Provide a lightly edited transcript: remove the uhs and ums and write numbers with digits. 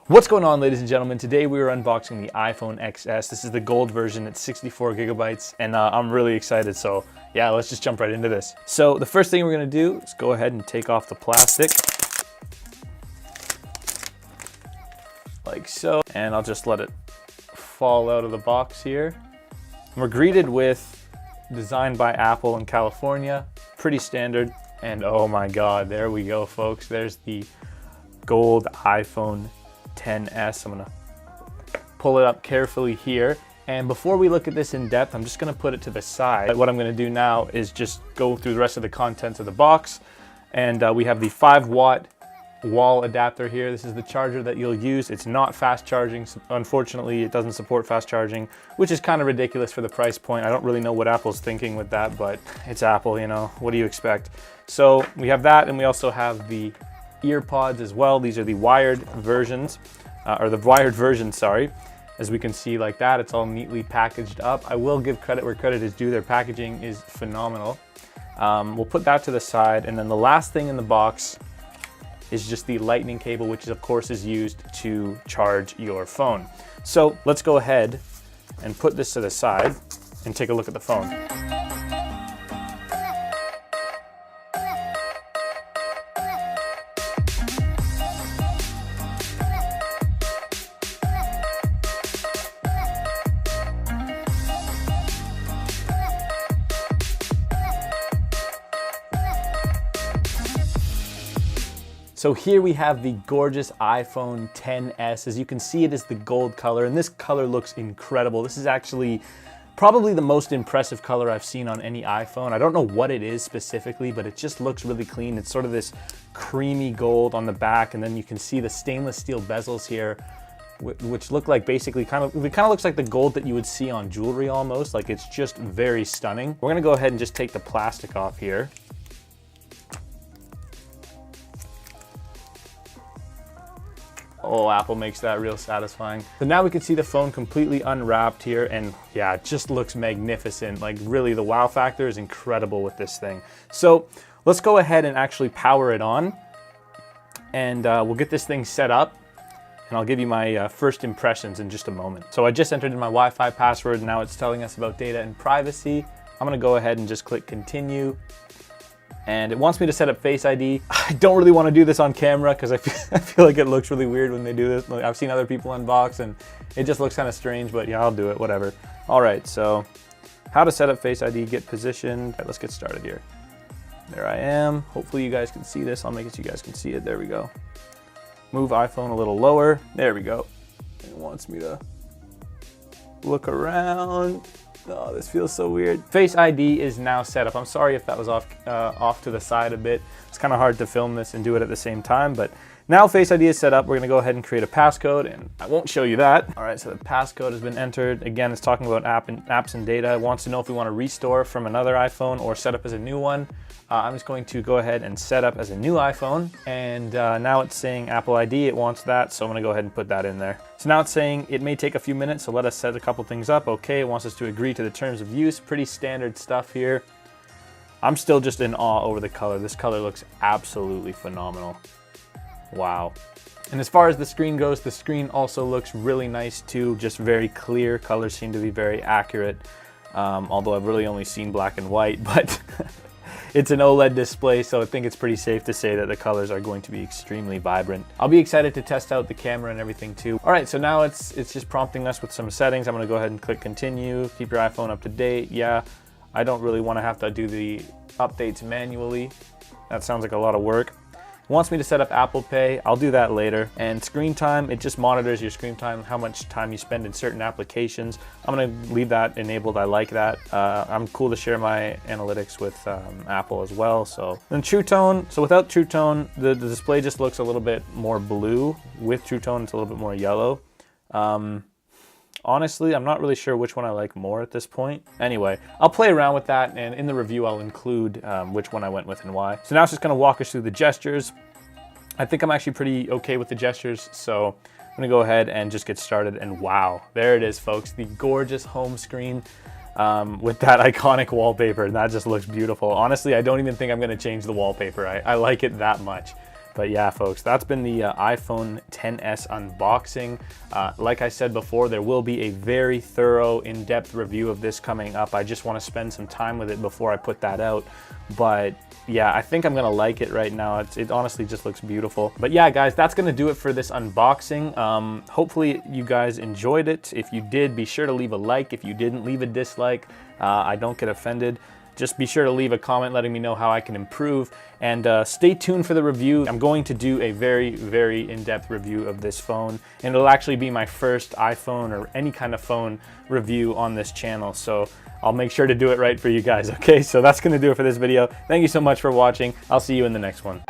What's going on, ladies and gentlemen? Today we are unboxing the iPhone XS. This is the gold version. It's 64 gigabytes and I'm really excited. So yeah, let's just jump right into this. So the first thing we're gonna do is go ahead and take off the plastic like so. And I'll just let it fall out of the box here. And we're greeted with designed by Apple in California, pretty standard. And oh my God, there we go, folks. There's the gold iPhone XS. I'm gonna pull it up carefully here. And before we look at this in depth, I'm just gonna put it to the side. What I'm gonna do now is just go through the rest of the contents of the box. And we have the 5-watt wall adapter here. This is the charger that you'll use. It's not fast charging. Unfortunately, it doesn't support fast charging, which is kind of ridiculous for the price point. I don't really know what Apple's thinking with that, but it's Apple, you know, what do you expect? So we have that, and we also have the ear pods as well. These are the wired versions, sorry. As we can see like that, it's all neatly packaged up. I will give credit where credit is due. Their packaging is phenomenal. We'll put that to the side. And then the last thing in the box is just the lightning cable, which of course is used to charge your phone. So let's go ahead and put this to the side and take a look at the phone. So here we have the gorgeous iPhone XS. As you can see, it is the gold color, and this color looks incredible. This is actually probably the most impressive color I've seen on any iPhone. I don't know what it is specifically, but it just looks really clean. It's sort of this creamy gold on the back, and then you can see the stainless steel bezels here, which look like basically it kind of looks like the gold that you would see on jewelry almost. Like, it's just very stunning. We're gonna go ahead and just take the plastic off here. Oh, Apple makes that real satisfying. So now we can see the phone completely unwrapped here, and yeah, it just looks magnificent. Like, really, the wow factor is incredible with this thing. So let's go ahead and actually power it on, and we'll get this thing set up, and I'll give you my first impressions in just a moment. So I just entered in my Wi-Fi password, and now it's telling us about data and privacy. I'm gonna go ahead and just click continue. And it wants me to set up Face ID. I don't really want to do this on camera because I feel like it looks really weird when they do this. I've seen other people unbox and it just looks kind of strange, but yeah, I'll do it, whatever. All right, so how to set up Face ID, get positioned. Right, let's get started here. There I am. Hopefully you guys can see this. I'll make it so you guys can see it. There we go. Move iPhone a little lower. There we go. It wants me to look around. Oh, this feels so weird. Face ID is now set up. I'm sorry if that was off to the side a bit. It's kind of hard to film this and do it at the same time, but now Face ID is set up. We're gonna go ahead and create a passcode, and I won't show you that. All right, so the passcode has been entered. Again, it's talking about apps and data. It wants to know if we want to restore from another iPhone or set up as a new one. I'm just going to go ahead and set up as a new iPhone, and now it's saying Apple ID. It wants that, so I'm gonna go ahead and put that in there. So now it's saying it may take a few minutes, so let us set a couple things up. Okay, it wants us to agree to the terms of use. Pretty standard stuff here. I'm still just in awe over the color. This color looks absolutely phenomenal. Wow. And as far as the screen goes, the screen also looks really nice too, just very clear. Colors seem to be very accurate, although I've really only seen black and white, but it's an OLED display, so I think it's pretty safe to say that the colors are going to be extremely vibrant. I'll be excited to test out the camera and everything too. All right, so now it's just prompting us with some settings. I'm gonna go ahead and click continue. Keep your iPhone up to date. Yeah, I don't really wanna have to do the updates manually. That sounds like a lot of work. It wants me to set up Apple Pay. I'll do that later. And screen time, it just monitors your screen time, how much time you spend in certain applications. I'm gonna leave that enabled. I like that. I'm cool to share my analytics with Apple as well. So then True Tone. So without True Tone, the display just looks a little bit more blue. With True Tone, it's a little bit more yellow. Honestly, I'm not really sure which one I like more at this point. Anyway, I'll play around with that, and in the review, I'll include which one I went with and why. So now it's just gonna walk us through the gestures. I think I'm actually pretty okay with the gestures, so I'm gonna go ahead and just get started. And wow, there it is, folks, the gorgeous home screen with that iconic wallpaper, and that just looks beautiful. Honestly, I don't even think I'm gonna change the wallpaper. I like it that much. But yeah, folks, that's been the iPhone XS unboxing. Like I said before, there will be a very thorough, in-depth review of this coming up. I just want to spend some time with it before I put that out. But yeah, I think I'm gonna like it right now. It honestly just looks beautiful. But yeah, guys, that's gonna do it for this unboxing. Hopefully you guys enjoyed it. If you did, be sure to leave a like. If you didn't, leave a dislike. I don't get offended. Just be sure to leave a comment letting me know how I can improve, and stay tuned for the review. I'm going to do a very, very in-depth review of this phone, and it'll actually be my first iPhone or any kind of phone review on this channel, so I'll make sure to do it right for you guys, okay? So that's gonna do it for this video. Thank you so much for watching. I'll see you in the next one.